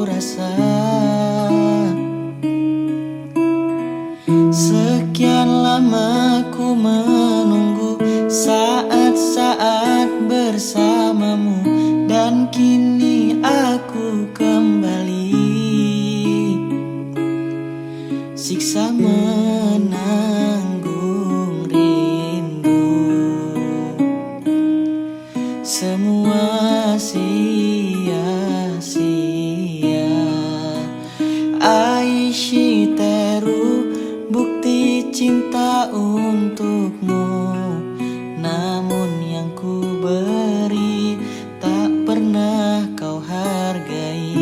rasa. Sekian lama ku menunggu saat-saat bersamamu, dan kini aku kembali. Siksa menanggung rindu, semua sia-sia. Aishiteru, bukti cinta untukmu, namun yang ku beri tak pernah kau hargai.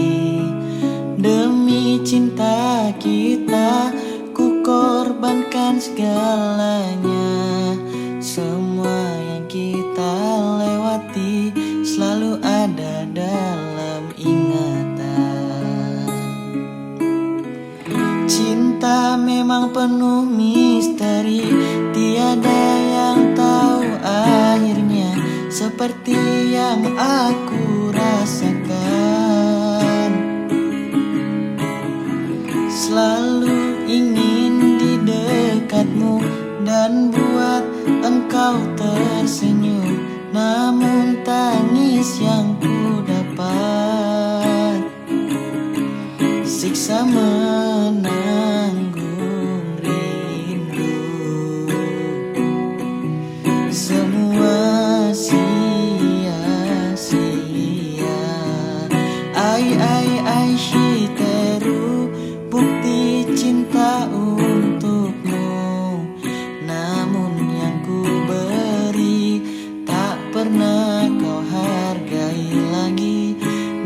Demi cinta kita ku korbankan segalanya. Semua yang kita lewati selalu ada dalam ingatan. Cinta memang penuh misteri, tiada yang tahu akhirnya, seperti yang aku rasakan. Selalu ingin di dekatmu dan buat engkau tersenyum, namun tangis yang ku dapat siksa menanggung rindu, semua sia-sia. Ai Shiteru, bukti cinta untukmu, namun yang ku beri tak pernah kau hargai lagi.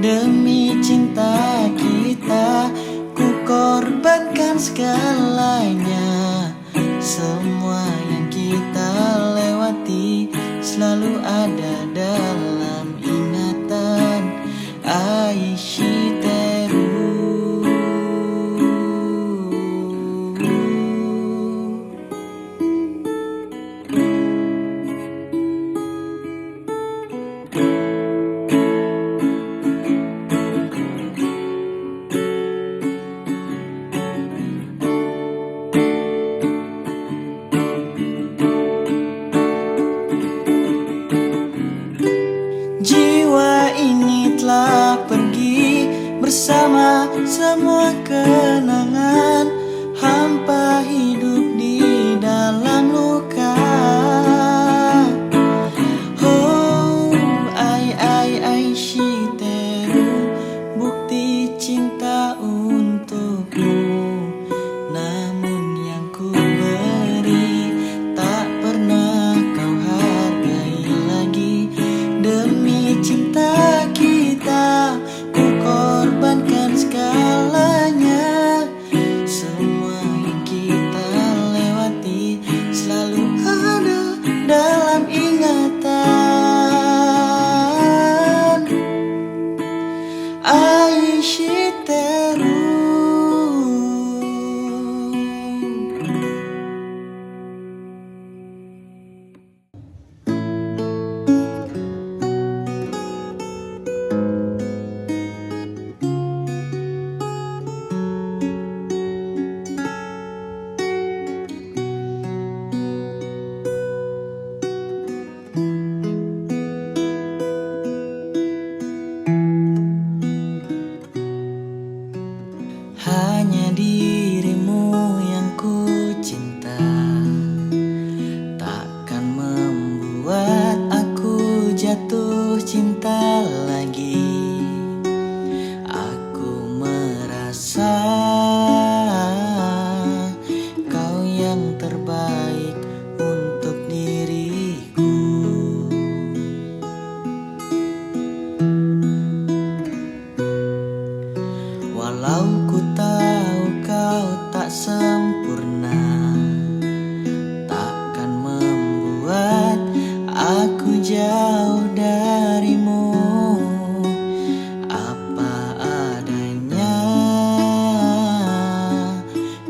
Demi cinta kita ku korbankan segalanya. Semua yang kita lewati selalu ada dalam ingatan. Aishiteru. Jiwa ini telah pergi bersama semua kenangan, hampa hidup di dalam luka. Oh, ai Shiteru, bukti cinta untukmu, namun yang ku beri tak pernah kau hargai lagi. Demi cinta kita ku korbankan segalanya. Semua yang kita lewati selalu ada dalam ingatan. Aishiteru. Hanya dirimu yang ku cinta, takkan membuat aku jatuh cinta lagi. Aku merasa kau yang terbaik untuk diriku. Walau ku tahu kau tak sempurna, takkan membuat aku jauh darimu. Apa adanya,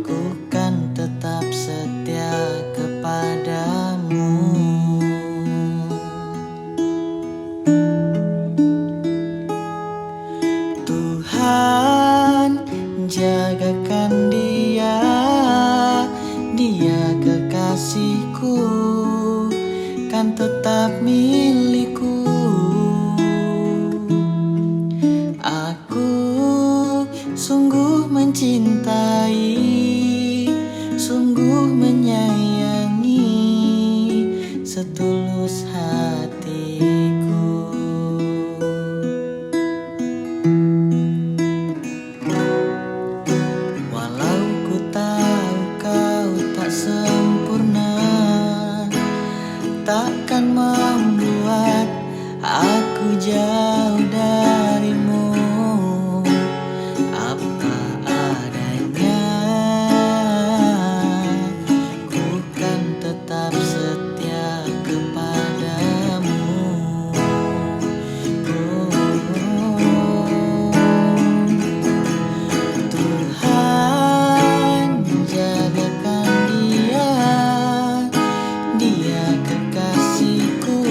ku kan tetap setia kepadamu. Tuhan, menjagakan dia. Dia kekasihku, kan tetap milikku. Aku sungguh mencintai, sungguh menyayangi, setulus hatiku. Walau ku tahu kau tak sempurna, takkan membuat aku jauh darimu. Apa adanya, ku kan tetap setia kepadamu. Tuhan jagakan dia, dia kekasihku,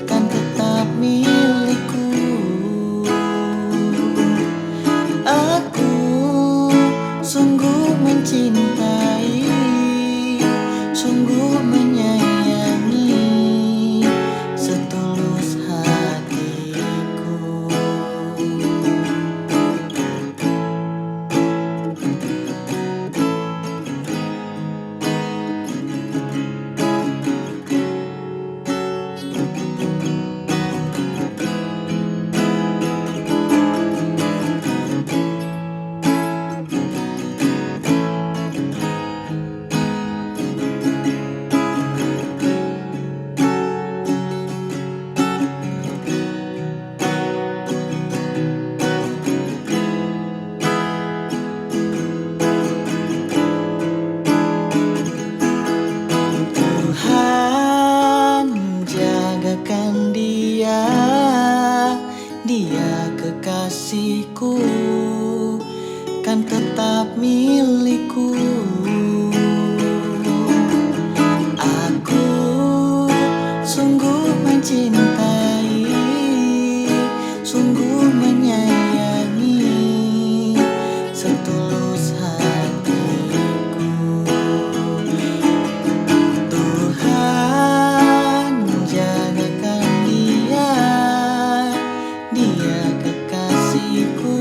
kan tetap milikku. Aku sungguh mencintai, sungguh menyayangi, setulus hatiku. Tuhan jagakan dia, dia kekasihku, kan tetap milikku. Aku sungguh mencintai, sungguh menyayangi, setulus hatiku. Tuhan jagakan dia, dia kekasihku,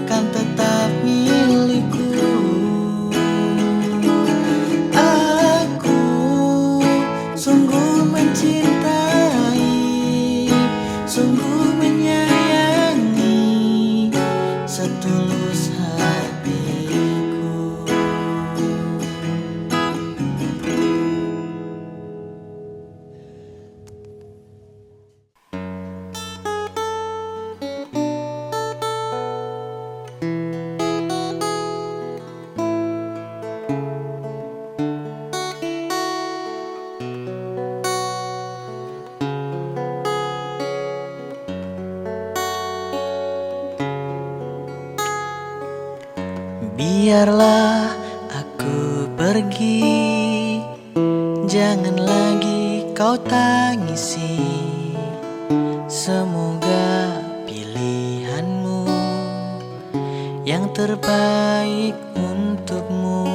kan tetap milikku. Aku sungguh mencintai, sungguh menyayangi, setulus hatiku. Biarlah aku pergi, jangan lagi kau tangisi. Semoga pilihanmu yang terbaik untukmu.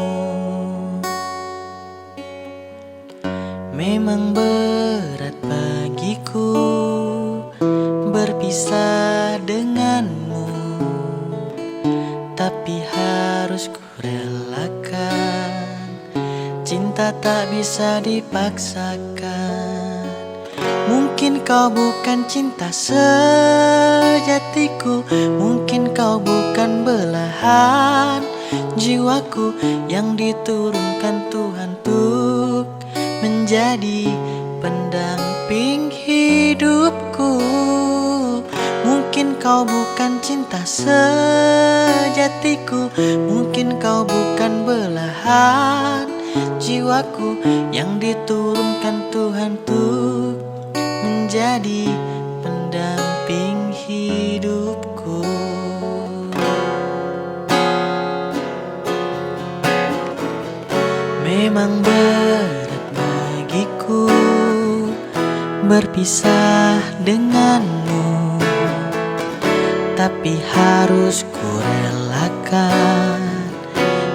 Memang berat bagiku berpisah denganmu, tapi harus ku relakan. Cinta tak bisa dipaksakan. Mungkin kau bukan cinta sejatiku, mungkin kau bukan belahan jiwaku yang diturunkan Tuhan untuk menjadi pendamping hidupku. Mungkin kau bukan cinta sejatiku, mungkin kau bukan belahan jiwaku yang diturunkan Tuhan untuk menjadi pendamping hidupku. Memang berat bagiku berpisah denganmu, tapi harus ku relakan.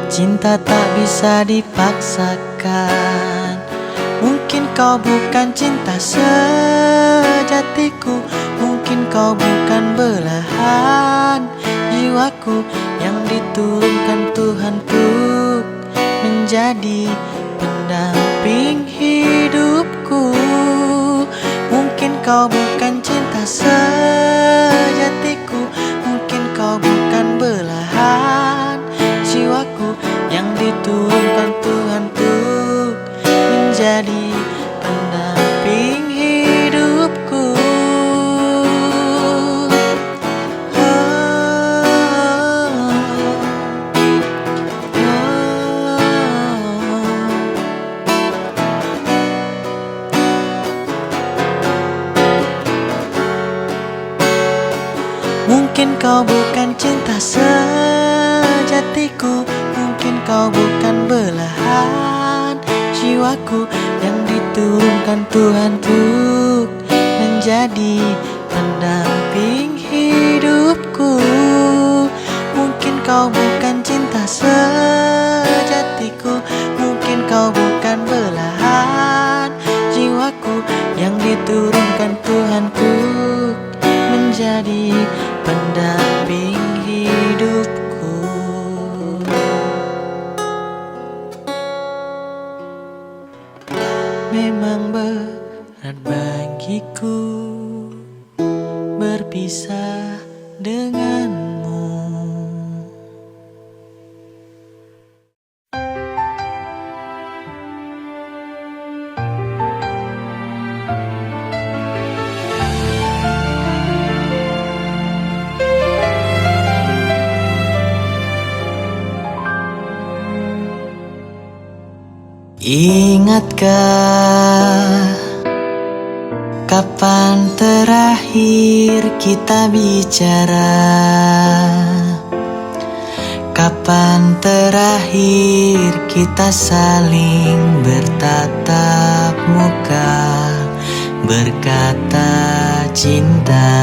Cinta tak bisa dipaksakan. Mungkin kau bukan cinta sejatiku, mungkin kau bukan belahan jiwaku yang diturunkan Tuhan untuk menjadi pendamping hidupku. Mungkin kau bukan cinta sejatiku, mungkin kau bukan belahan jiwaku yang diturunkan Tuhan untuk menjadi pendamping hidupku. Mungkin kau bukan cinta sejatiku, mungkin kau bukan belahan jiwaku yang diturunkan Tuhan untuk menjadi pendamping hidupku. Mungkin kau bukan cinta sejatiku, mungkin kau bukan belahan jiwaku yang diturunkan Tuhan untuk menjadi pendamping hidupku. Memang berat bagiku berpisah denganmu. Ingatkah kapan terakhir kita bicara? Kapan terakhir kita saling bertatap muka, berkata cinta?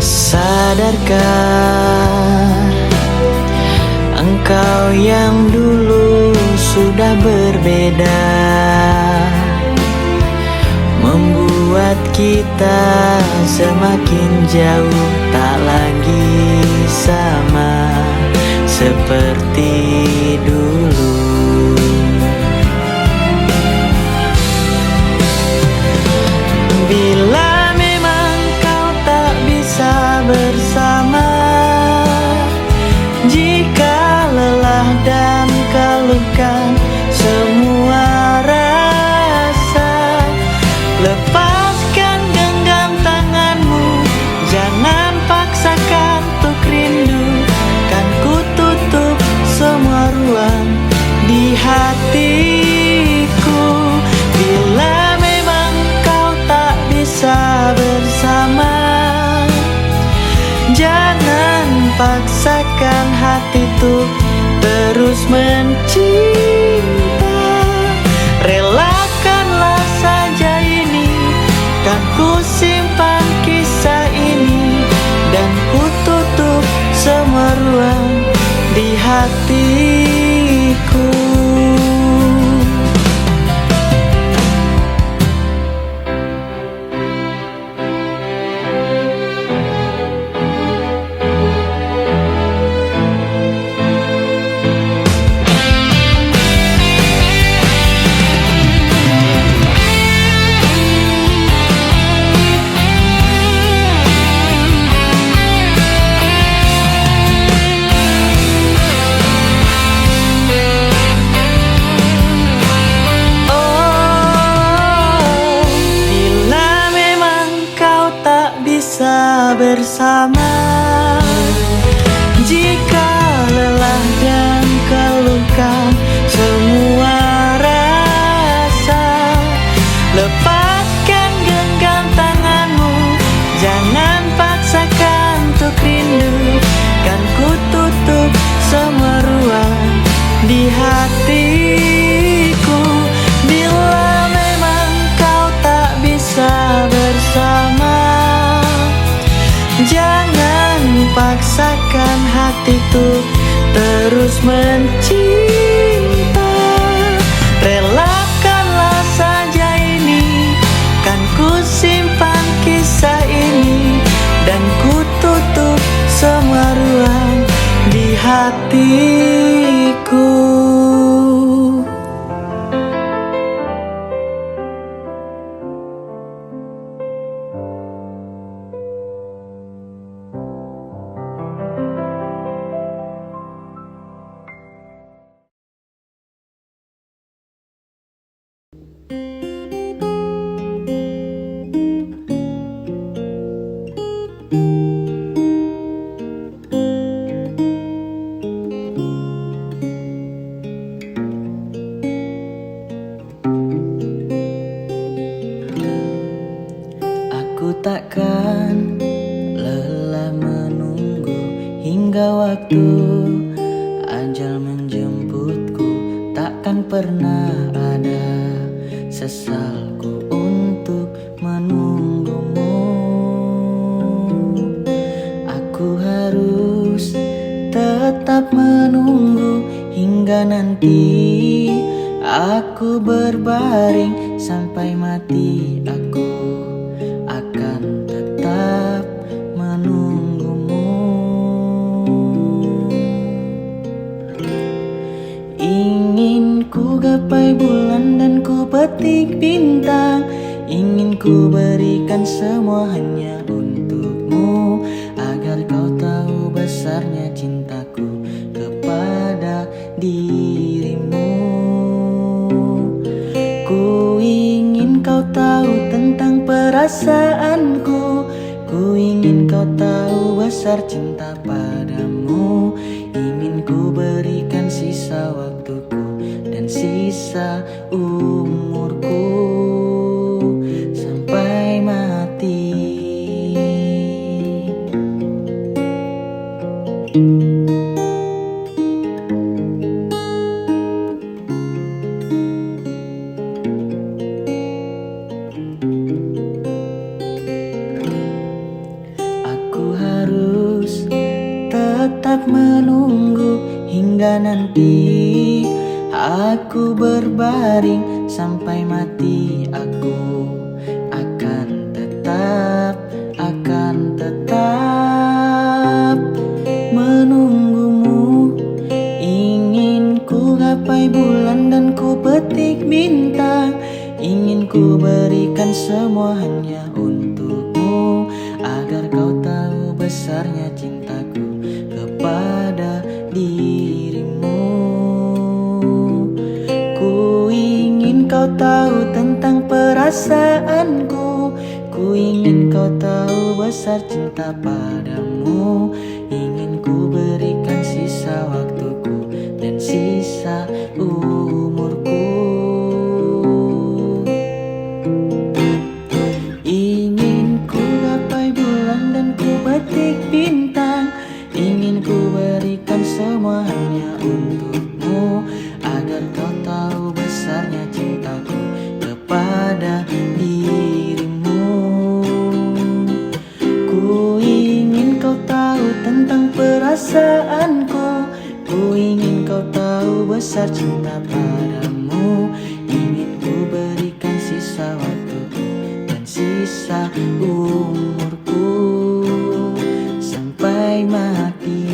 Sadarkah engkau yang dulu sudah berbeda, membuat kita semakin jauh, tak lagi sama seperti dulu. Bila memang kau tak bisa bersama, jika lelah dan kalungkan semua rasa, lepaskan genggam tanganmu, jangan paksakan untuk rindu. Kan ku tutup semua ruang di hatiku. Bila memang kau tak bisa bersama, jangan paksakan hati tuh terus mencinta. Relakanlah saja ini, kan ku simpan kisah ini, dan ku tutup semua ruang di hatiku. Bersama, jika lelah dan kalungkan semua rasa, lepaskan genggam tanganmu, jangan paksakan untuk rindu. Kan ku tutup semua ruang di hatiku. Bila memang kau tak hatiku terus mencinta. Relakanlah saja ini, kan ku simpan kisah ini, dan ku tutup semua ruang di hatiku. Aku takkan lelah menunggu hingga waktu ajal menjemputku. Takkan pernah ada sesalku untuk menunggumu. Aku harus tetap menunggu hingga nanti aku berbaring sampai mati. Aku akan tetap menunggumu. Ingin ku gapai bulan dan ku petik bintang, ingin ku berikan semua hanya untukmu, agar kau tahu besarnya cintaku kepada dirimu. Ku ingin kau tahu tentang perasaanku, ku ingin kau tahu besar cinta padamu. Ingin ku berikan sisa waktuku dan sisa umurku sampai mati. Harus tetap menunggu hingga nanti aku berbaring sampai mati. Aku akan tetap menunggumu. Ingin ku gapai bulan dan ku petik bintang, ingin ku berikan semua hanya untukmu, agar kau tahu besarnya cintaku kepada dirimu. Ku ingin kau tahu tentang perasaanku, ku ingin kau tahu besar cinta padamu. Ingin ku berikan sisa waktuku dan sisa umurku. Ingin ku gapai bulan dan ku petik bintang, ingin ku berikan semua hanya untukmu, agar kau tahu besarnya cintaku kepada dirimu. Ku ingin kau tahu tentang perasaanku, ku ingin kau tahu besar cinta padamu. Ingin ku berikan sisa waktuku dan sisa umurku sampai mati.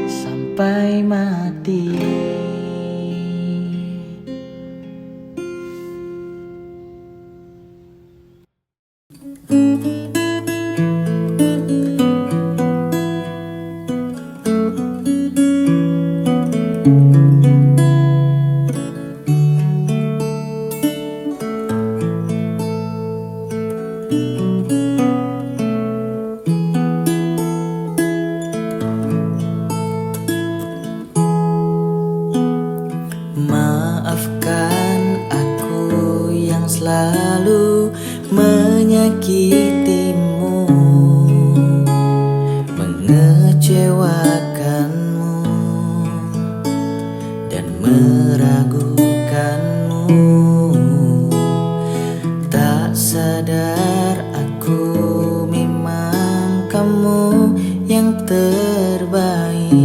Sampai mati. Maafkan aku yang selalu menyakitimu, mengecewakanmu. terbaik.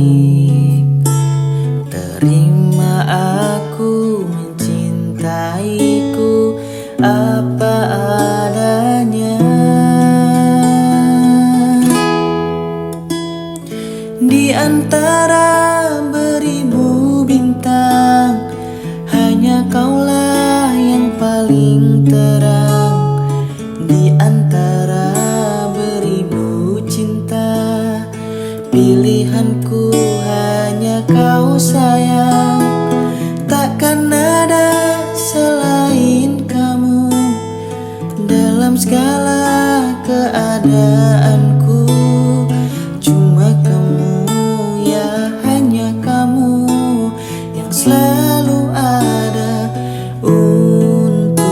Terima aku mencintaiku apa adanya. Di antara beribu bintang, hanya kaulah yang paling terang. Di antara beribu cinta, pilihanku hanya kau sayang. Takkan ada selain kamu dalam segala keadaanku. Cuma kamu, ya hanya kamu yang selalu ada untukku.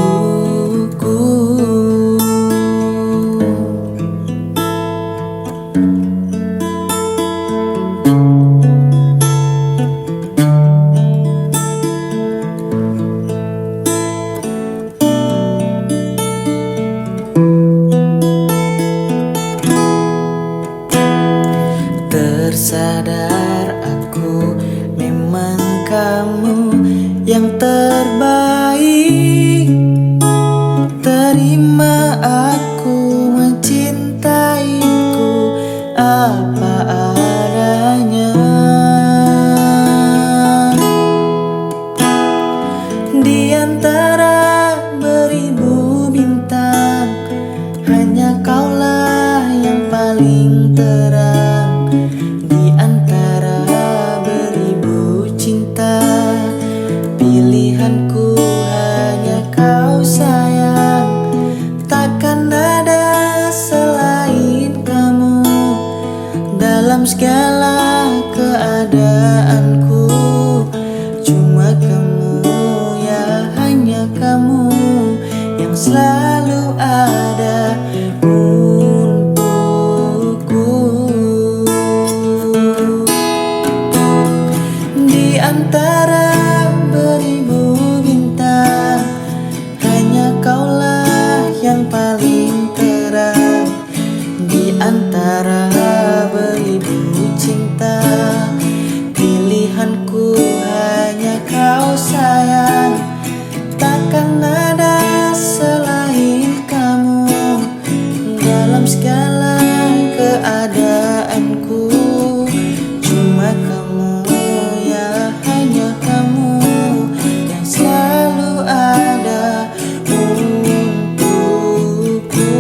Tersadar aku memang kamu yang terbaik. Terima aku mencintaiku apa adanya. Di antara beribu bintang, hanya kaulah yang paling terang. Di antara beribu cinta, pilihanku hanya kau sayang. Takkan ada selain kamu dalam segala keadaanku. Cuma kamu, ya hanya kamu yang selalu ada untukku. Di antara beribu bintang, hanya kaulah yang paling terang. Di antara beribu cinta, pilihanku hanya kau sayang. Takkan ada selain kamu dalam segala keadaanku. Cuma kamu, ya hanya kamu yang selalu ada untukku.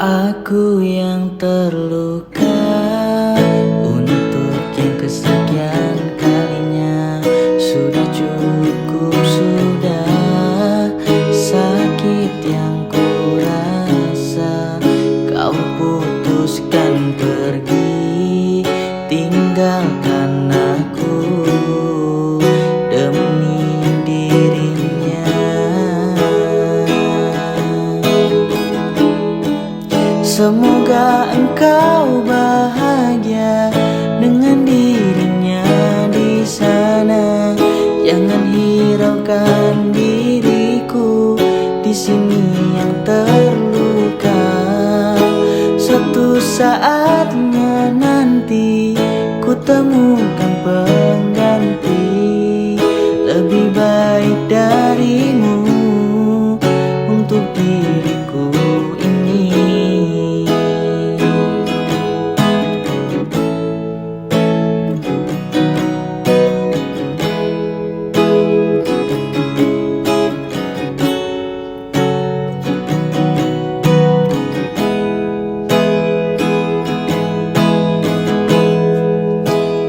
Aku yang terluka untuk yang kesekian kalinya. Sudah cukup, sudah sakit yang ku rasa. Kau putuskan pergi, tinggalkan aku demi dirinya. Semoga engkau bahagia dengan dirinya di sana. Jangan hiraukan diriku di sini yang terluka. Suatu saatnya nanti ku temukan pengganti lebih baik darimu untuk diriku ini.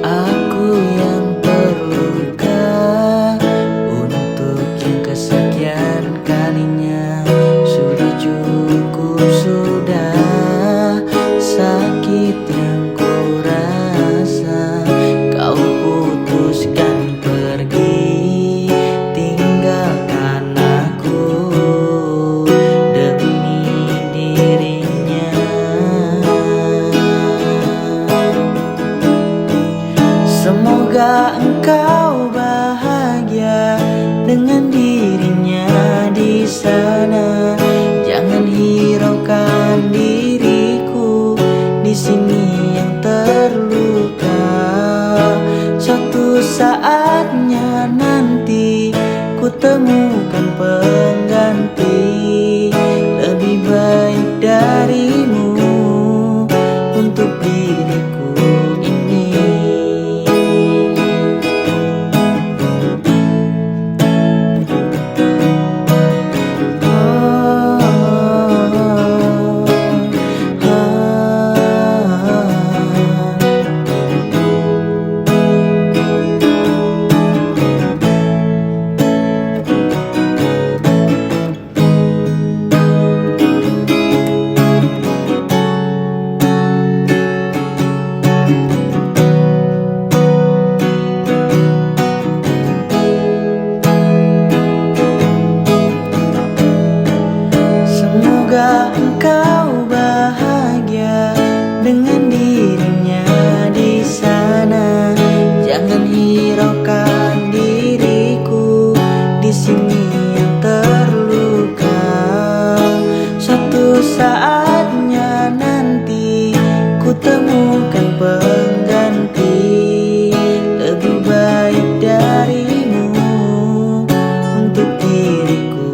Aku Semoga engkau bahagia dengan dirinya di sana. Jangan hiraukan diriku di sini yang terluka. Suatu saatnya nanti ku temukan pengganti lebih baik darimu untuk diriku ini. Semoga engkau bahagia dengan dirinya di sana. Jangan hiraukan diriku di sini yang terluka. Suatu saatnya nanti ku temukan pengganti lebih baik darimu untuk diriku.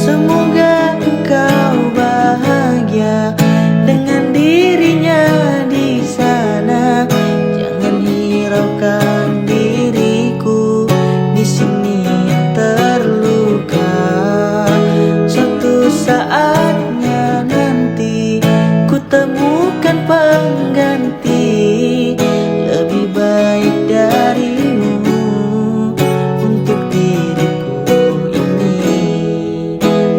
Semoga engkau bahagia dengan dirinya di sana. Jangan hiraukan diriku di sini yang terluka. Suatu saatnya nanti ku temukan pengganti lebih baik darimu untuk diriku ini.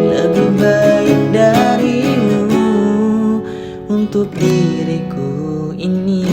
Lebih baik darimu untuk diriku ini.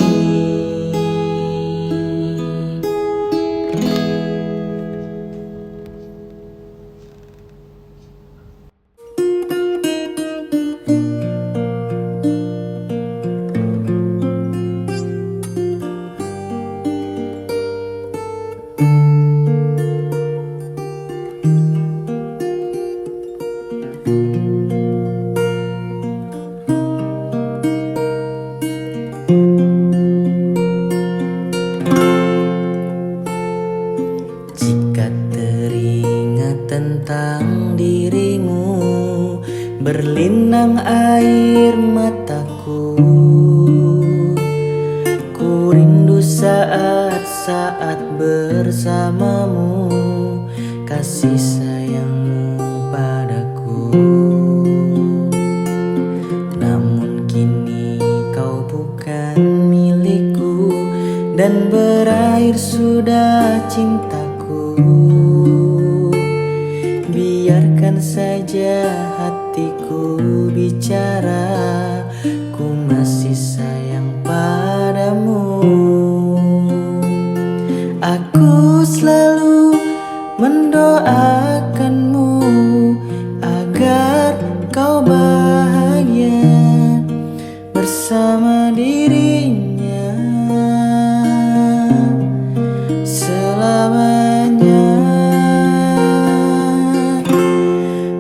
Jika teringat tentang dirimu, berlinang air mataku. Ku rindu saat-saat bersamamu, kasih sayangmu padaku. Namun kini kau bukan milikku, dan berakhir sudah cintaku. Biarkan saja hatiku bicara, ku masih sayang padamu. Aku selalu mendoakanmu agar kau bahagia bersama dirinya selamanya.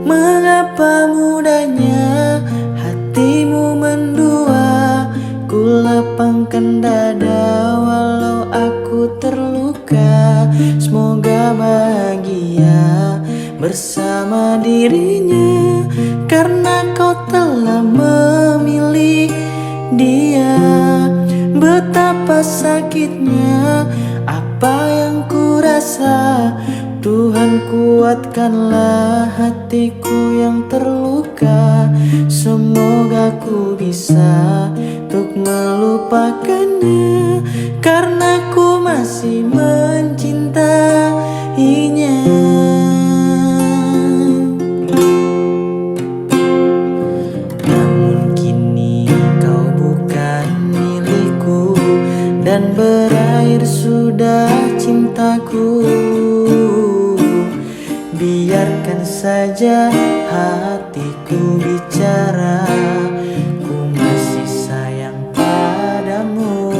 Mengapa mudahnya hatimu mendua? Ku lapangkan dada walau aku terluka. Semoga bahagia bersama dirinya, karena kau telah memilih dia. Betapa sakitnya apa yang ku rasa. Tuhan, kuatkanlah hatiku yang terluka. Semoga ku bisa untuk melupakannya, karena ku masih mencintainya. Namun kini kau bukan milikku, dan berakhir sudah cintaku. Biarkan saja hatiku bicara, ku masih sayang padamu.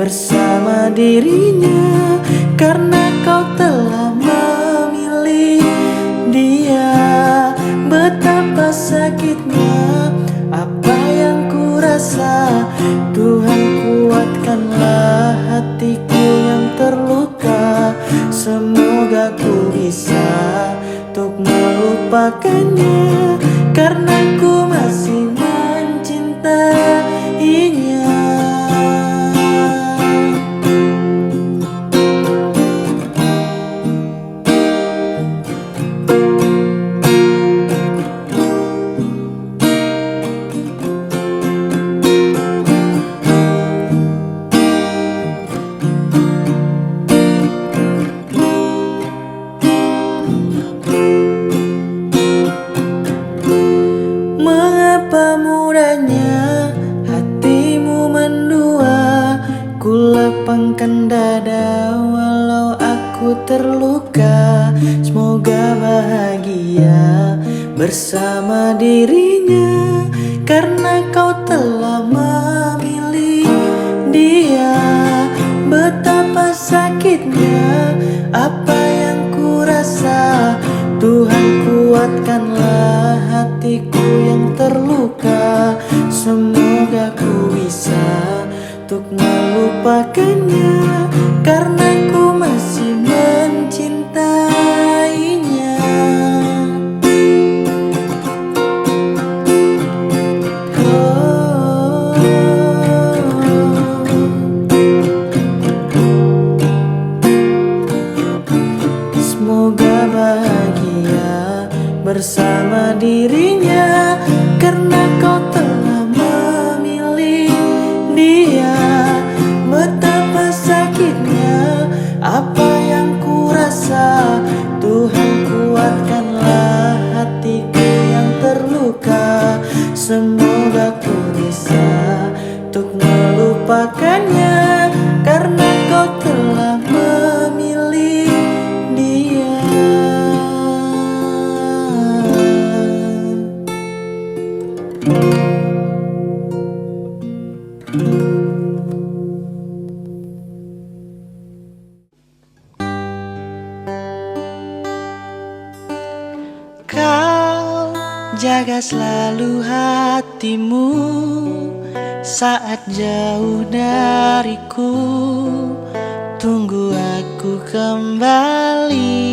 bersama dirinya, karena kau telah memilih dia. Betapa sakitnya apa yang ku rasa, Tuhan kuatkanlah hatiku yang terluka. Semoga ku bisa untuk melupakannya, karena ku masih mencintainya. Mengapa mudahnya hatimu mendua? Ku lapangkan dada walau aku terluka. Semoga bahagia bersama dirinya, karena kau telah memilih dia. Betapa sakitnya apa yang ku rasa, Tuhan kuatkanlah hatiku yang terluka. Semoga ku bisa untuk melupakannya, karena ku masih mencintainya. Oh, semoga bahagia bersama dirinya, karena kau telah memilih dia. Betapa sakitnya apa yang ku rasa, Tuhan kuatkanlah hatiku yang terluka. Semoga ku bisa untuk melupakannya, karena kau telah memilih dia. Kau jaga selalu hatimu saat jauh dariku. Tunggu aku kembali.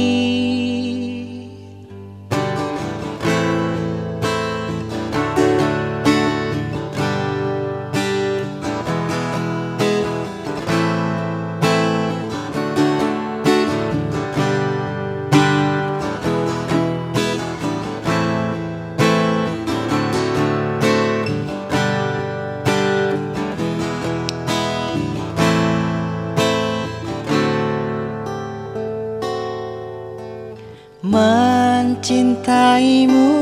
Mencintaimu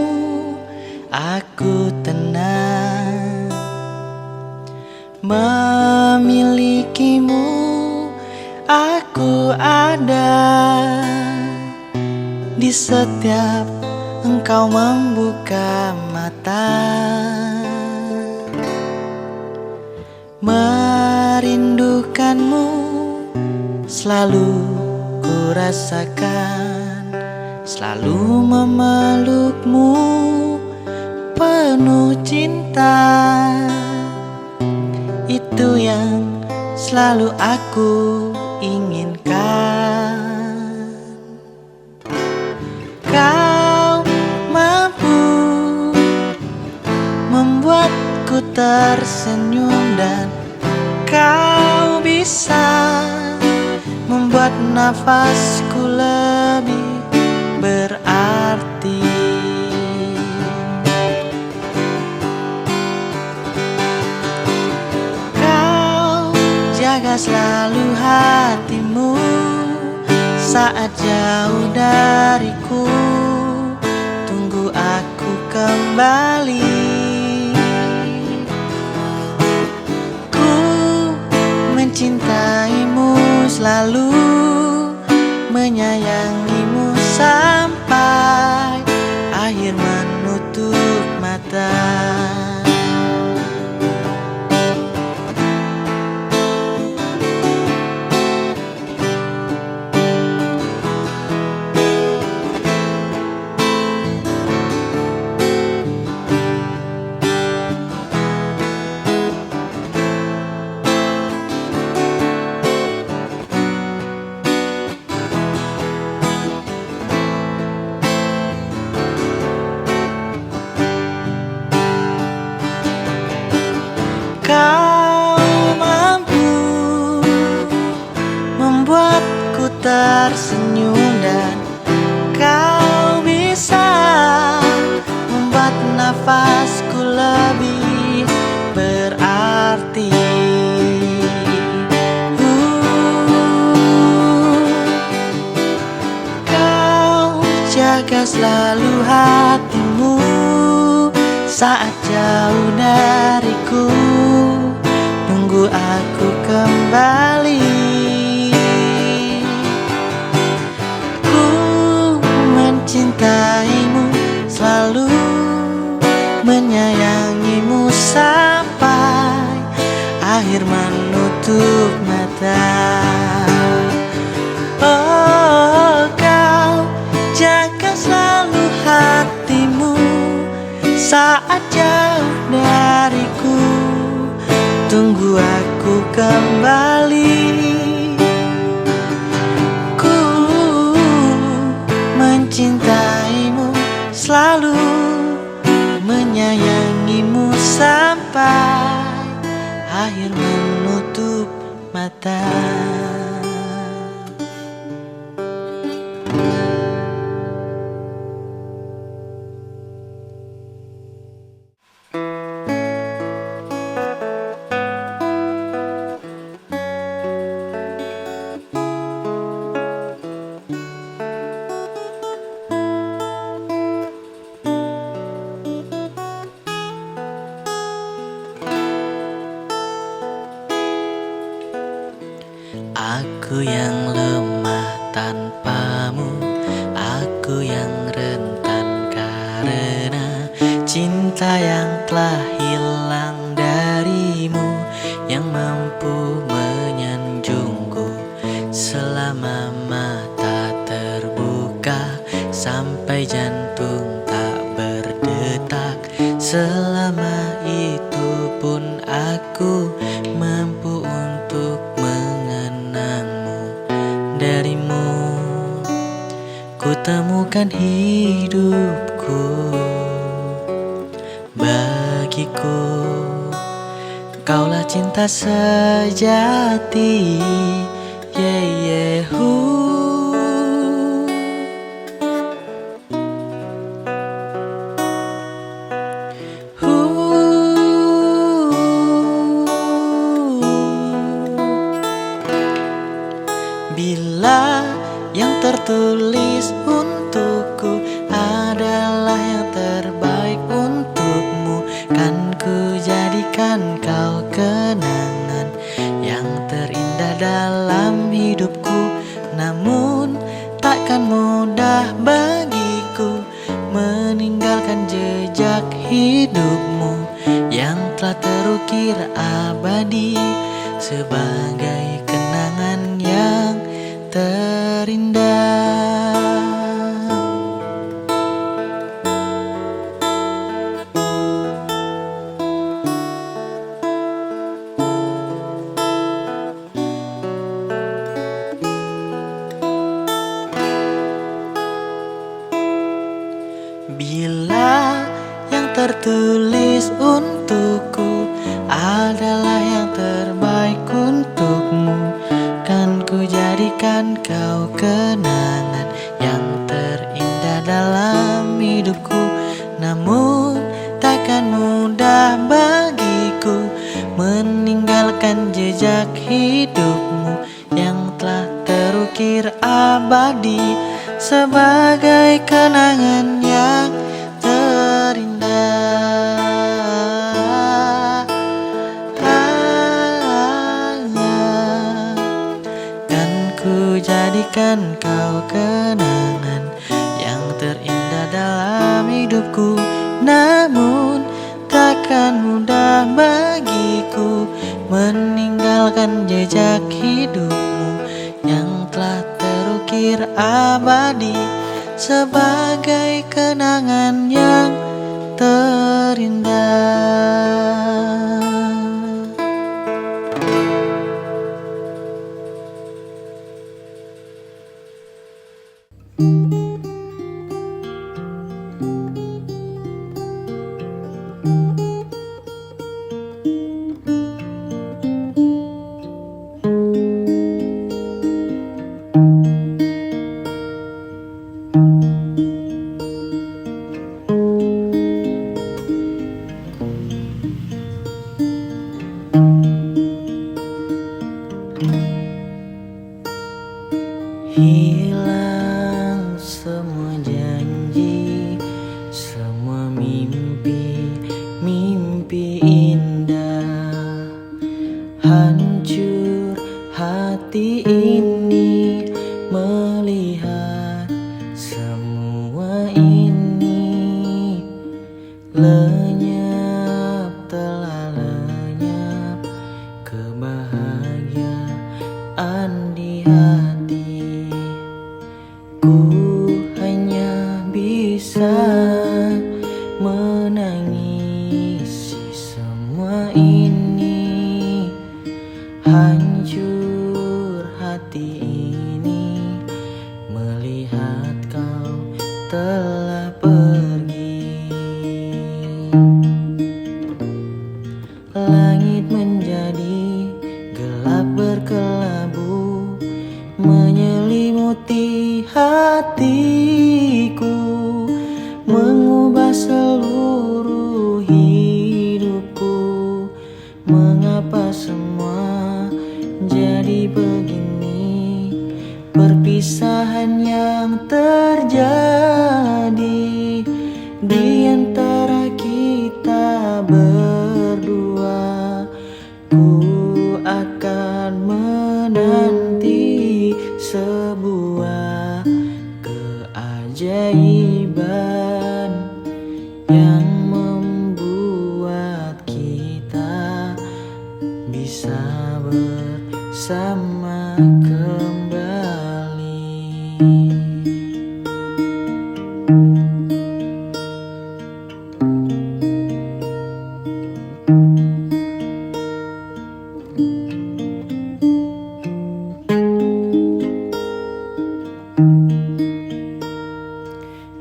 aku tenang, memilikimu aku ada di setiap engkau membuka mata. Merindukanmu selalu ku rasakan, selalu memelukmu penuh cinta. Itu yang selalu aku inginkan. Kau mampu membuatku tersenyum, dan kau bisa membuat nafasku lebih berarti. Kau jaga selalu hatimu saat jauh dariku. Tunggu aku kembali. Ku mencintaimu selalu, menyayangimu sampai akhir menutup mata. nafasku lebih berarti. Kau jaga selalu hatimu saat jauh dariku, tunggu aku kembali. Ku mencintaimu, selalu menyayangimu sampai akhir menutup mata. Oh, kau jaga selalu hatimu saat jauh dariku, tunggu aku kembali. Ku mencintaimu, selalu menyayangimu sampai akhir menutup mata. Aku yang lemah tanpamu, aku yang rentan karena cinta yang telah hilang darimu, yang mampu menyanjungku selama mata terbuka sampai jantung tak berdetak. Selama itu pun aku mampu untuk mengenangmu. Darimu ku temukan hidupku. Bagiku kaulah cinta sejati. Yeah, yeah, Bila yang tertulis untukku adalah yang terbaik untukmu, kan ku jadikan kau kenangan yang terindah dalam hidupku. Namun takkan mudah bagiku meninggalkan jejak hidupmu yang telah terukir abadi sebagai kenangan yang terindah. Bila yang tertulis untukku adalah yang terbaik untukmu, kan ku jadikan kau kenangan yang terindah dalam hidupku. Namun takkan mudah bagiku meninggalkan jejak hidupmu yang telah terukir abadi sebagai kenangan yang terindah. Kan ku jadikan kau kenangan yang terindah dalam hidupku. Namun takkan mudah bagiku meninggalkan jejak hidupmu yang telah terukir abadi sebagai kenangan yang terindah. telah lenyap kebahagiaan di hati. Ku hanya bisa menangisi semua ini. Hancur hati ini melihat kau telah pergi. Langit menjadi gelap berkelabu, menyelimuti hatiku, mengubah seluruh hidupku. Mengapa semua jadi begini? Perpisahan yang terjadi di antara kita berdua. Ku akan menanti sebuah keajaiban yang membuat kita bisa bersama kembali.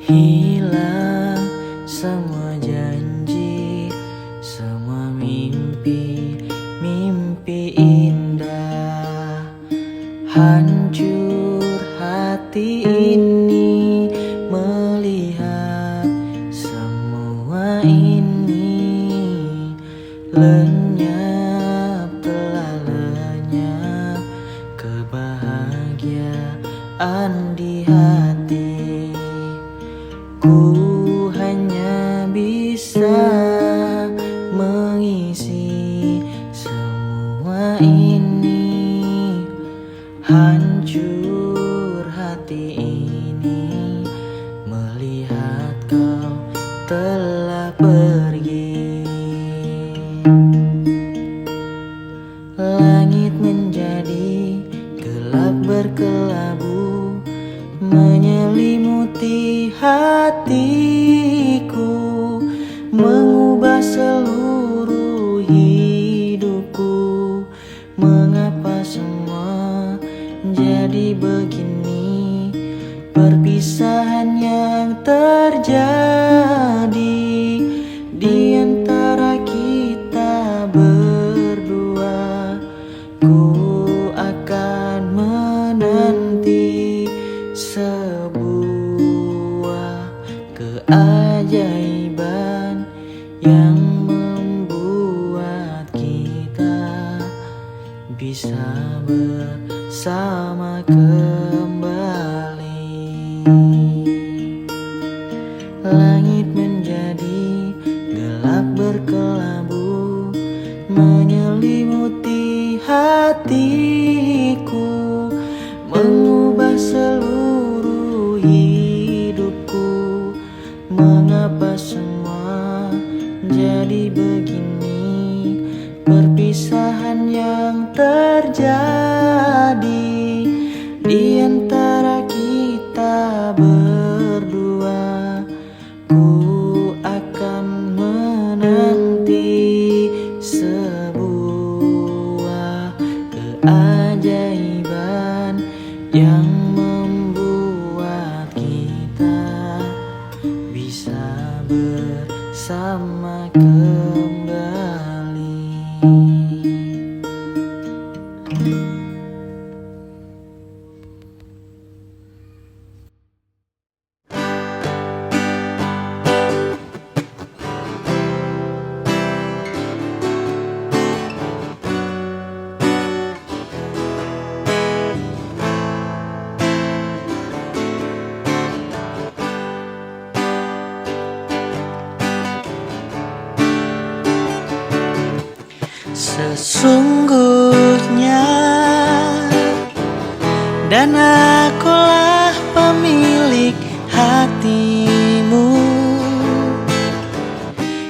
Hilang semua janji, semua mimpi, mimpi indah. Hancur hati ini melihat semua ini. Lenyap, telah lenyap kebahagiaan di hati. Ku hanya bisa mengisi semua ini. Hancur hati ini melihat kau telah pergi. Langit menjadi gelap berkelabu, menyelimuti hatiku, mengubah seluruh hidupku. Mengapa semua jadi begini? Perpisahan yang terjadi di antara kita berdua. Ku akan menanti sebuah keajaiban yang membuat kita bisa bersama kembali. Langit menjadi gelap berkelabu, menyelimuti hatiku, mengubah seluruh hidupku. Mengapa semua jadi begini? Perpisahan yang terjadi di antara kita berdua. Ku akan menanti sebuah keajaiban yang membuat kita bisa bersama kembali. Sesungguhnya dan akulah pemilik hatimu,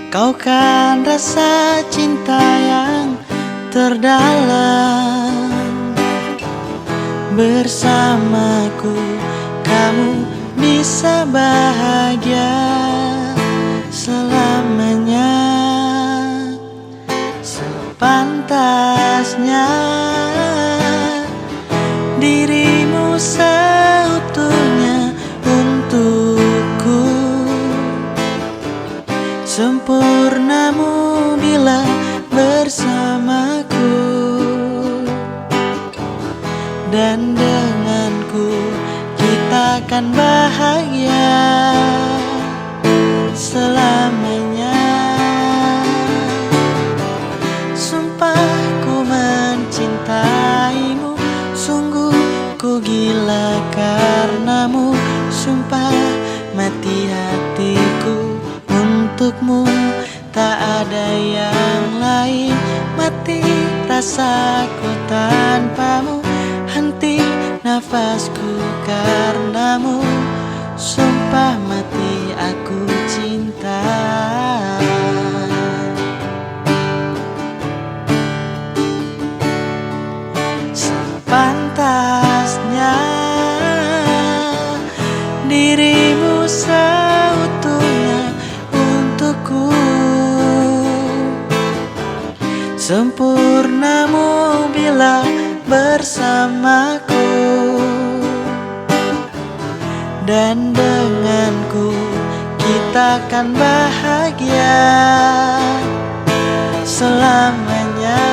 Kau kan rasa cinta yang terdalam. Bersamaku kamu bisa bahagia selamanya. Sepantasnya dirimu seutuhnya untukku. Sempurnamu bila bersamaku, dan denganku kita akan bahagia selamanya. Sumpah ku mencintaimu, sungguh ku gila karenamu. Sumpah mati hatiku untukmu, tak ada yang lain. Mati rasaku tanpamu, henti nafasku karenamu. Sumpah mati aku cinta. Sepantasnya dirimu seutuhnya untukku. Sempurnamu bila bersamaku, dan denganku kita akan bahagia selamanya.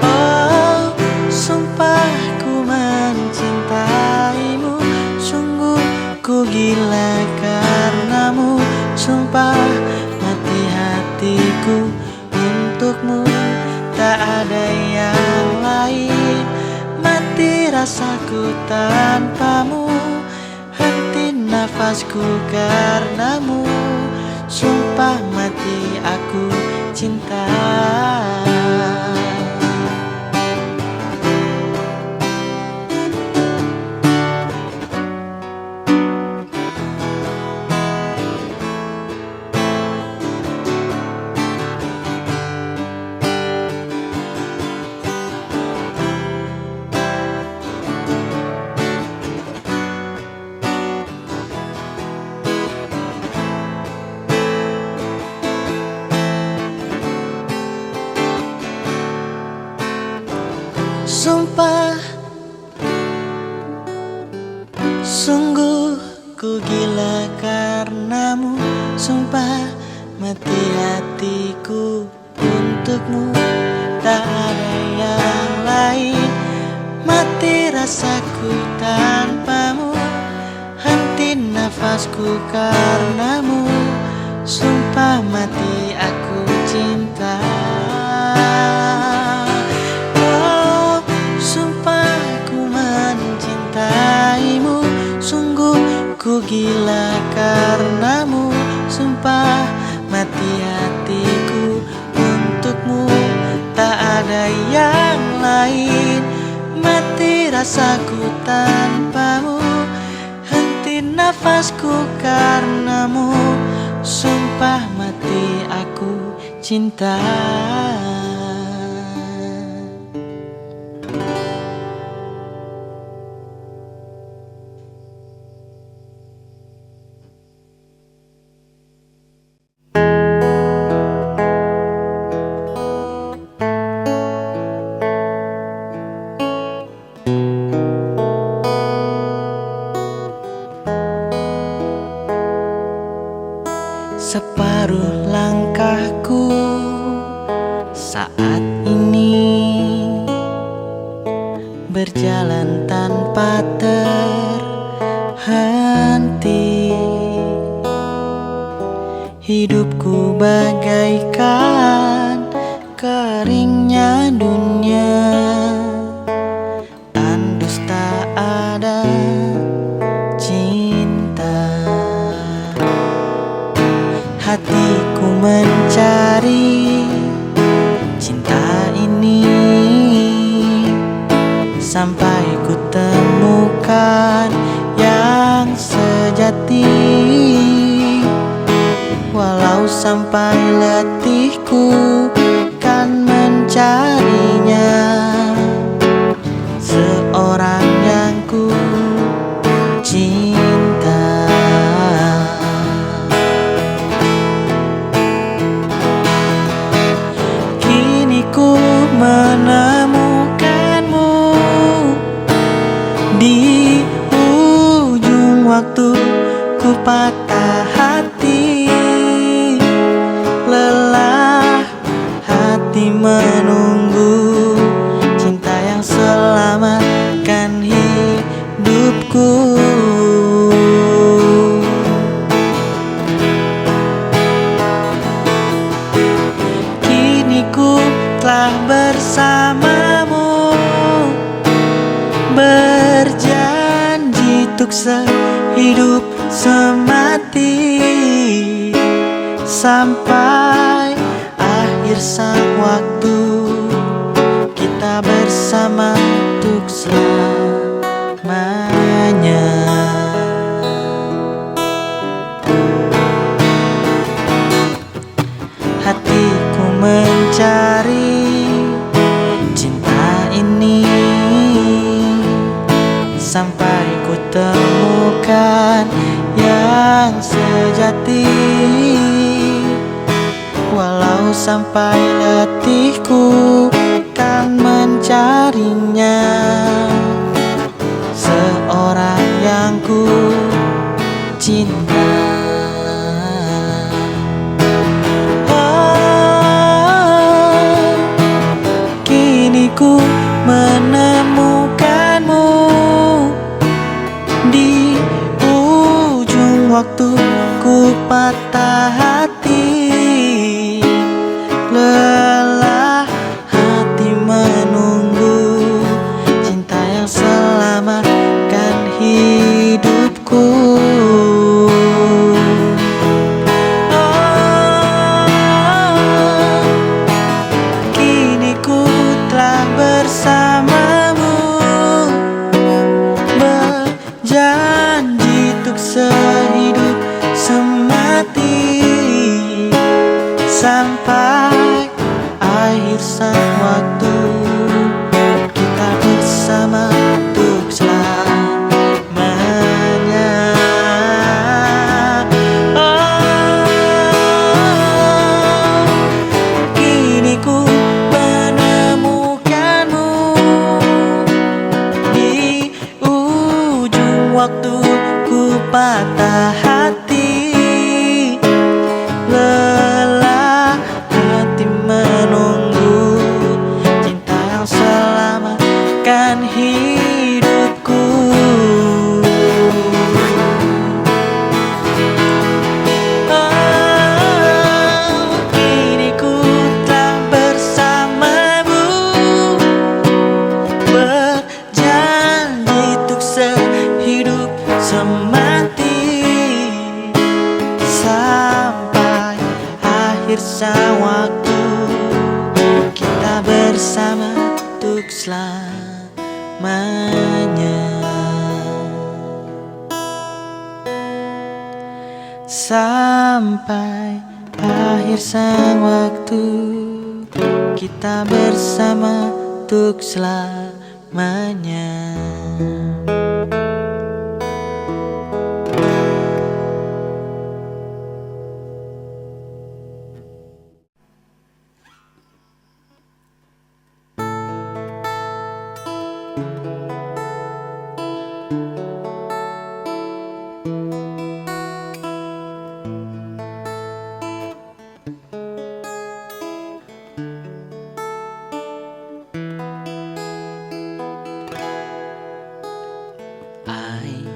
Oh, sumpah ku mencintaimu, sungguh ku gila karenamu. Sumpah mati hatiku untukmu, tak ada yang lain. Mati rasaku tanpamu, henti nafasku karenamu. Sumpah mati aku cinta. Sumpah, sungguh ku gila karenamu. Sumpah mati hatiku untukmu, tak ada yang lain. Mati rasaku tanpamu, henti nafasku karenamu. Sumpah mati aku cinta. Ku gila karenamu, sumpah mati hatiku untukmu, tak ada yang lain. Mati rasaku tanpamu, henti nafasku karenamu. Sumpah mati aku cinta. Separuh langkahku saat ini berjalan tanpa terhenti. Hidupku bagaikan keringnya dunia, tandus tak ada cinta. Hatiku mencari cinta ini sampai ku temukan yang sejati. Walau Walau sampai letihku kan mencarinya, seorang yang ku cinta. Kini ku menemukanmu di ujung waktu, ku patah hati, lelah hati menunggu cinta yang selamatkan hidupku. Kini ku telah bersamamu, berjanji untuk sehidup semati, sampai akhir sang waktu kita bersama untuk selamanya. Hatiku mencari cinta ini sampai ku temukan yang sejati. Walau sampai letihku kan mencarinya, seorang yang ku cinta. Oh, kini ku menemukanmu di ujung waktu, ku patah hati, lelah hati menunggu cinta yang selamatkan hidupku. Oh, kini ku telah bersamamu, berjanji untuk sehidup semati, sampai akhir sang waktu kita bersama untuk selamanya. Oh, kini ku menemukanmu di ujung waktu, ku patah hati, lelah hati menunggu cinta yang selamatkan hidupku. Oh, kini ku telah bersamamu, berjanji untuk sehidup semati, sampai akhir sang waktu kita bersama untuk selamanya. Sampai akhir sang waktu kita bersama untuk selamanya. Hai,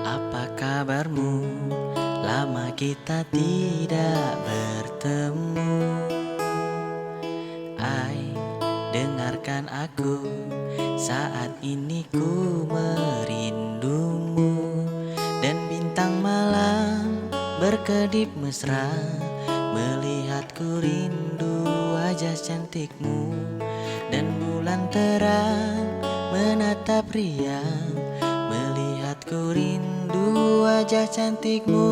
apa kabarmu? Lama kita tidak bertemu. Hai, dengarkan aku, saat ini ku merindumu. Dan bintang malam berkedip mesra, melihatku rindu wajah cantikmu. Dan bulan terang menatap riang, melihatku rindu wajah cantikmu.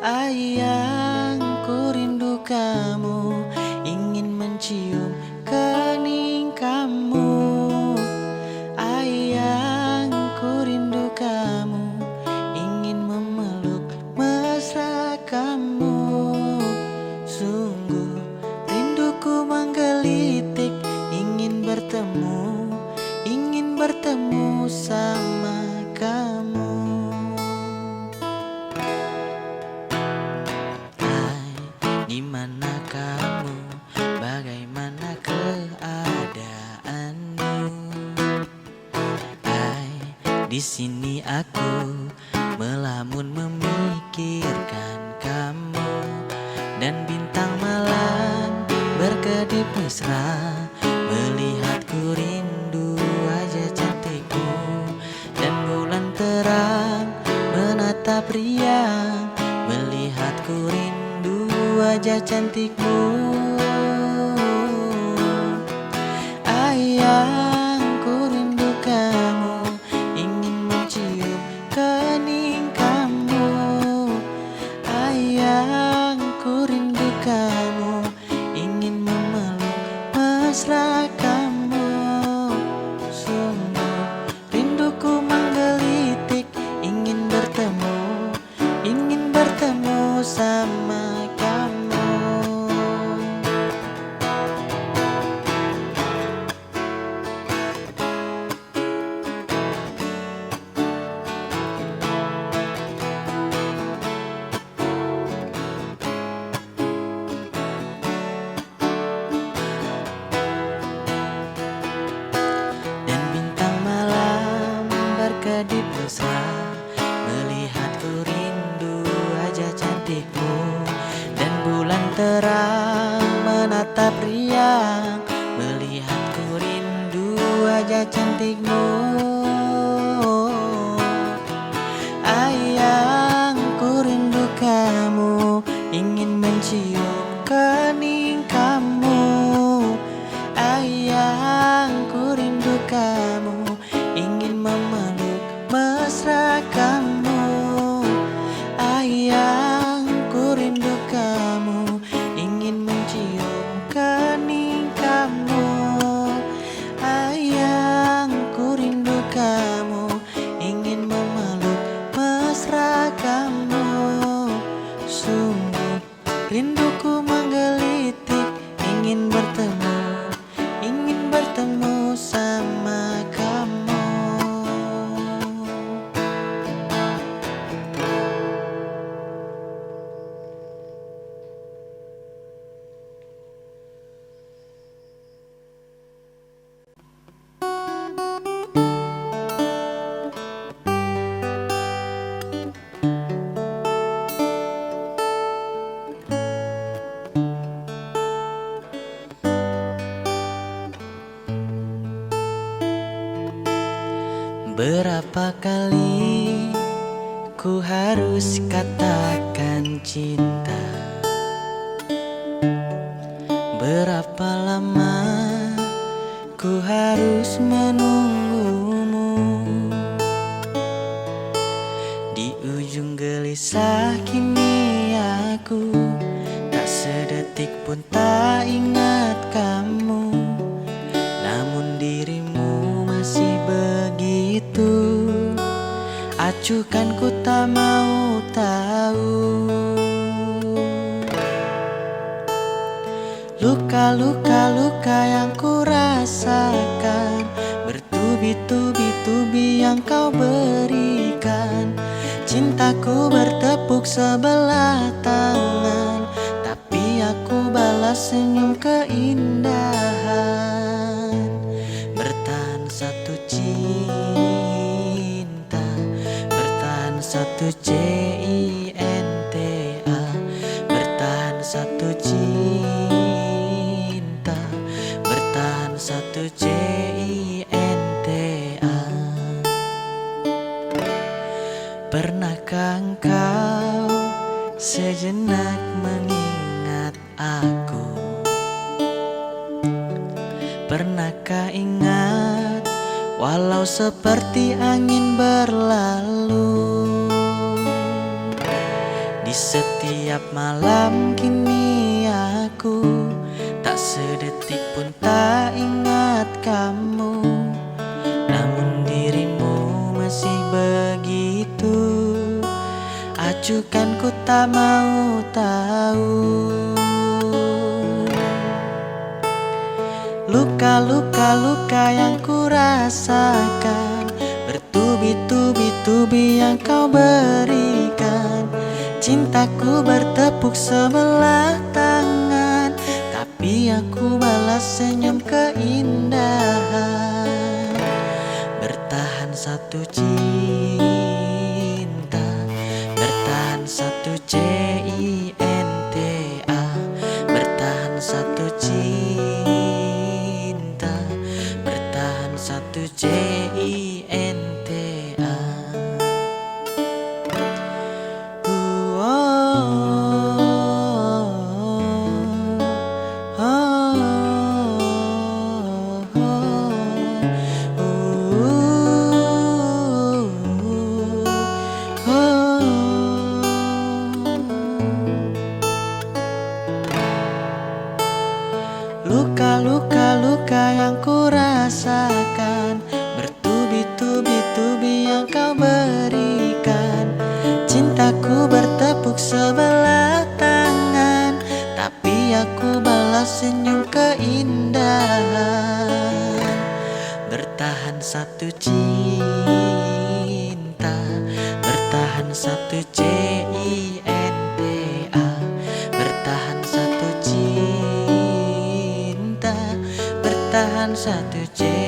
Ayang, ku rindu kamu, ingin mencium kening kamu. Ayang, ku rindu kamu, ingin memeluk mesra kamu. Sungguh rinduku menggelitik, ingin bertemu sama kamu. Hai, di mana kamu? Bagaimana keadaanmu? Hai, di sini aku melamun memikirkan kamu, dan bintang malam berkedip mesra melihatku rindu wajah cantikmu, dan bulan terang menatap riang melihatku rindu wajah cantikmu. Ayang, ku rindu kamu, ingin mencium kening kamu. Ayang, ku rindu kamu, ingin memeluk mesra kamu. Sungguh rinduku menggelitik, ingin bertemu sama kamu. Dan bintang malam berkedip mesra melihatku rindu wajah cantikmu, dan bulan terang menatap riang melihatku rindu wajah cantikmu. Ayang, ku rindu kamu, ingin mencium kening kamu. Ayang, ku rindu kamu, ingin memeluk mesra kamu. Ayang, ku rindu kamu, ingin mencium kening kamu. Ayang, ku rindu kamu, ingin memeluk mesra kamu. Sungguh rinduku menggelitik, ingin bertemu sama kamu. Berapa kali ku harus katakan cinta? Berapa lama ku harus menunggumu? Di ujung gelisah kini aku tak sedetik pun tak ingat kamu, namun dirimu masih begitu acuhkan, ku tak mau tahu. Luka yang ku rasakan, bertubi-tubi yang kau berikan. Cintaku bertepuk sebelah tangan, tapi aku balas senyum keindahan. Bertahan satu cinta, bertahan satu cinta, bertahan satu cinta, bertahan satu cinta. Pernahkah engkau sejenak mengingat aku? Pernahkah ingat walau seperti angin berlalu? Di Setiap malam kini aku tak sedetik pun tak ingat kamu, namun dirimu masih begitu acuhkan, ku tak mau tahu. Luka-luka yang ku rasakan, bertubi-tubi yang kau berikan. Cintaku bertepuk sebelah tangan, tapi aku balas senyum keindahan. Bertahan satu cinta, bertahan satu cinta, bertahan satu cinta, bertahan satu cinta. Luka-luka yang ku rasakan, bertubi-tubi yang kau berikan. Cintaku bertepuk sebelah tangan, tapi aku balas senyum keindahan. Bertahan satu cinta, bertahan satu cinta, bertahan satu cinta, bertahan satu cinta.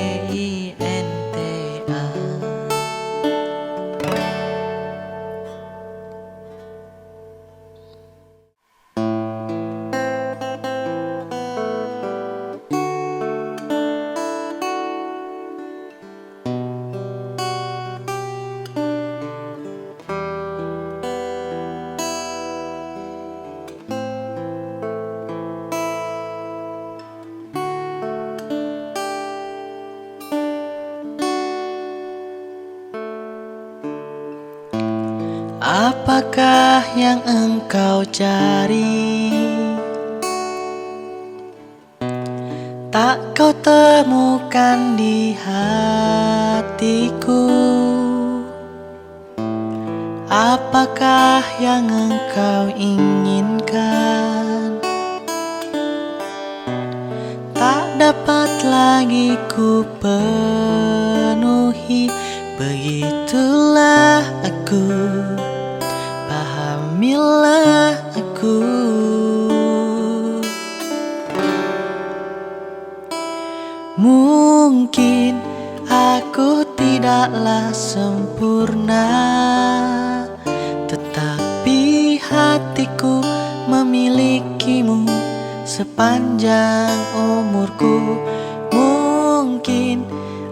Apakah yang engkau cari? Tak kau temukan di hatiku. Apakah yang engkau inginkan? Tak dapat lagi ku penuhi. Begitulah aku, pahamilah aku. Mungkin aku tidaklah sempurna, tetapi hatiku memilikimu sepanjang umurku. Mungkin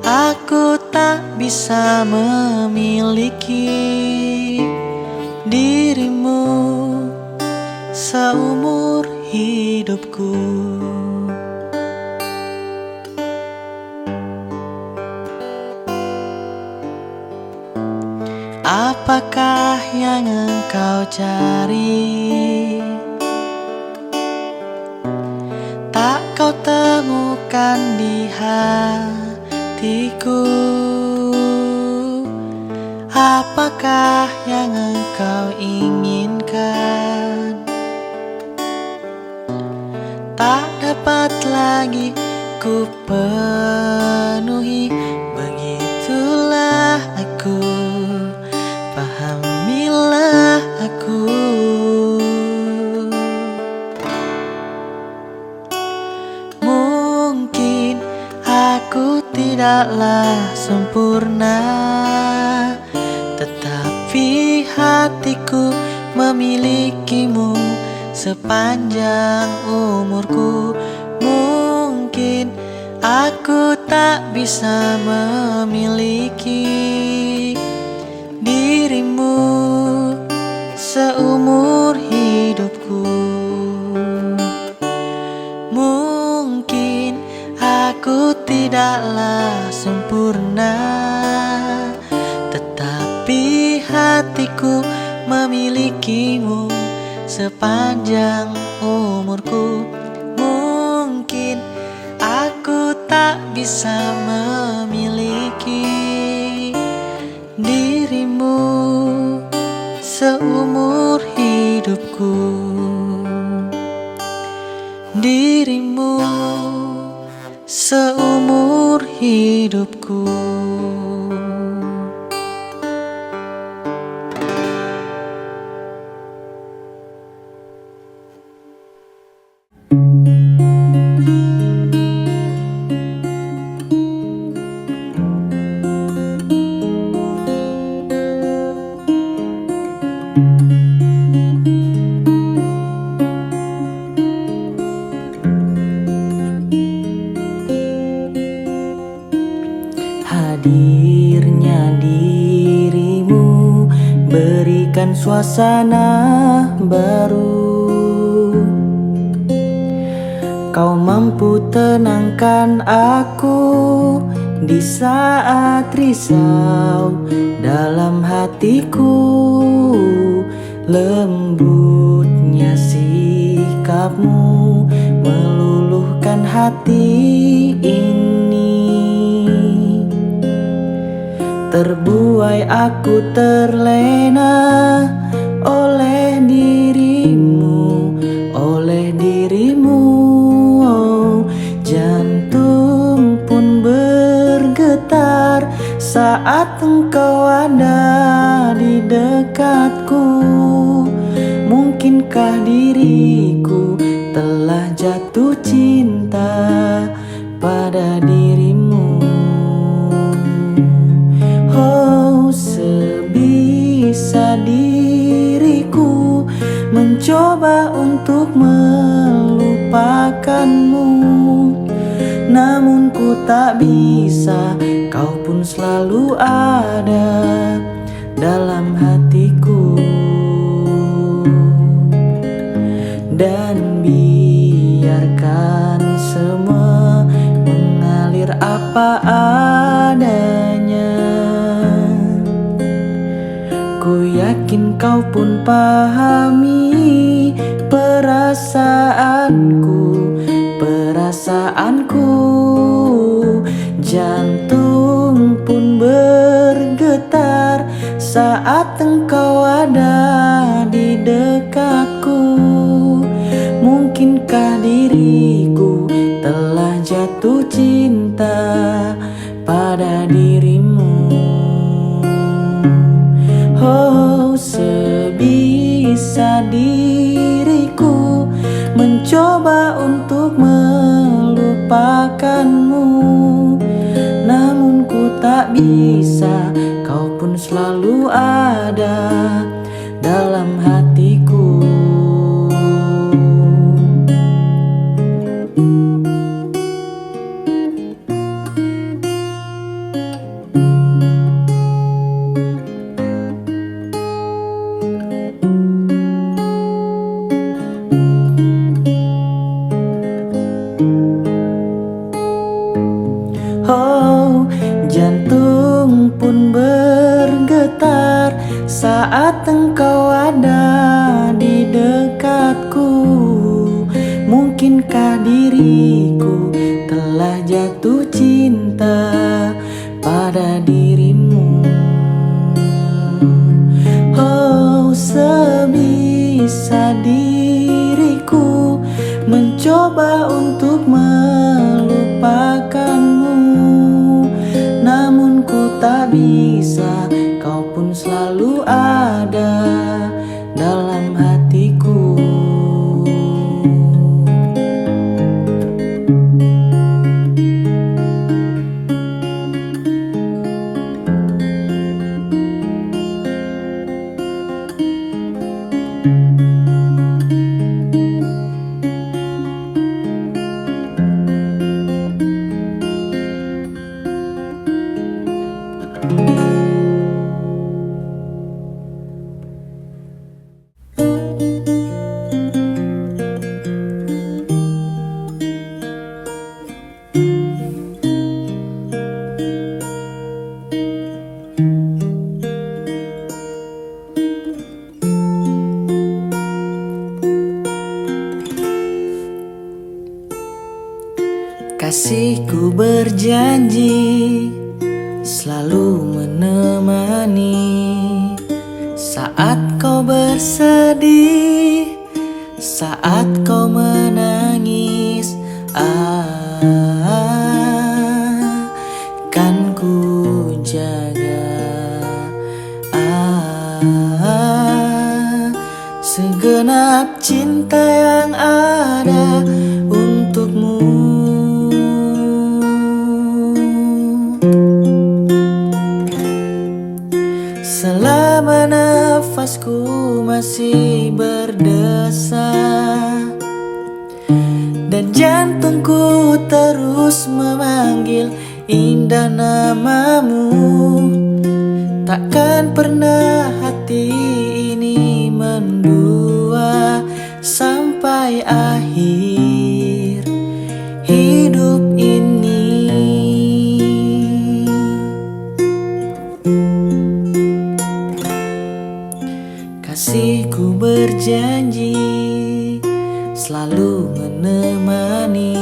aku tak bisa memiliki dirimu seumur hidupku. Apakah yang engkau cari? Tak kau temukan di hatiku. Apakah yang engkau inginkan? Tak dapat lagi ku penuhi. Begitulah aku, pahamilah aku. Mungkin aku tidaklah sempurna, tetapi hatiku memilikimu sepanjang umurku. Mungkin aku tak bisa memiliki dirimu seumur hidupku. Mungkin aku tidaklah sempurna, tetapi hatiku memilikimu sepanjang umurku. Mungkin aku tak bisa memiliki dirimu seumur hidupku. Dirimu seumur hidupku. Hadirnya dirimu berikan suasana baru. Kau mampu tenangkan aku di saat risau dalam hatiku. Lembutnya sikapmu meluluhkan hati ini. Terbuai aku terlena oleh dirimu, oleh dirimu. Oh, jantung pun bergetar saat engkau ada di dekatku. Mungkinkah diriku telah jatuh cinta pada dirimu? Oh, sebisa diriku mencoba untuk melupakanmu, namun ku tak bisa. Kau pun selalu ada dalam hatiku. Dan biarkan semua mengalir apa adanya. Ku yakin kau pun pahami perasaanku, perasaanku. Jantung pun bergetar saat engkau ada di dekatku. Mungkinkah diriku telah jatuh cinta pada dirimu? Oh, sebisa diriku mencoba untuk melupakanmu, namun ku tak bisa. Kau pun selalu ada dalam hatiku. Oh, jantung pun bergetar saat engkau ada di dekatku. Mungkinkah diriku telah jatuh cinta pada dirimu? Oh, sebisa diriku mencoba untuk melupakanmu, namun ku tak bisa. Kau pun selalu ada dalam hatiku. Kasihku berjanji selalu menemani saat kau bersedih, saat kau menangis. Kan ku jaga segenap cinta yang ada untukmu. Selama nafasku masih berdesa dan jantungku terus memanggil indah namamu, takkan pernah hati ini mendua sampai akhir hidup ini. Kasihku berjanji selalu menemani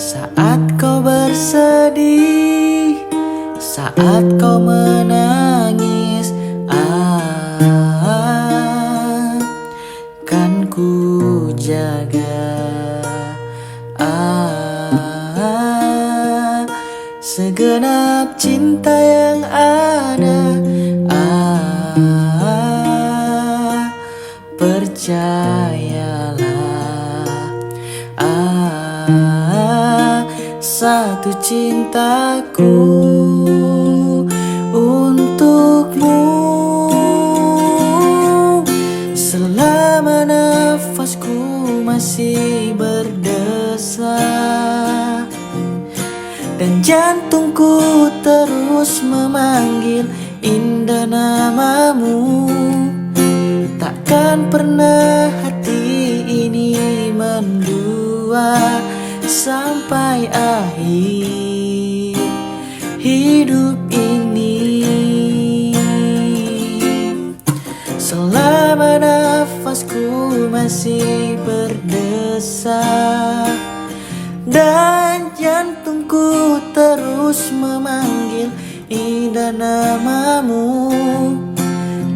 saat kau bersedih, saat kau menangis. Kan ku jaga segenap cinta yang ada. Percayalah, satu cintaku untukmu. Selama nafasku masih berdesa dan jantungku terus memanggil indah namamu, takkan pernah hati ini mendua sampai akhir hidup ini. Selama nafasku masih berdesa dan jantungku terus memanggil indah namamu,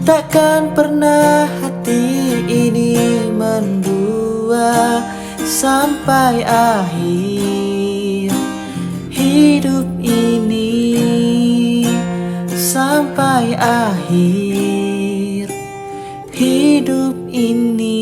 takkan pernah hati ini mendua sampai akhir hidup ini, sampai akhir hidup ini.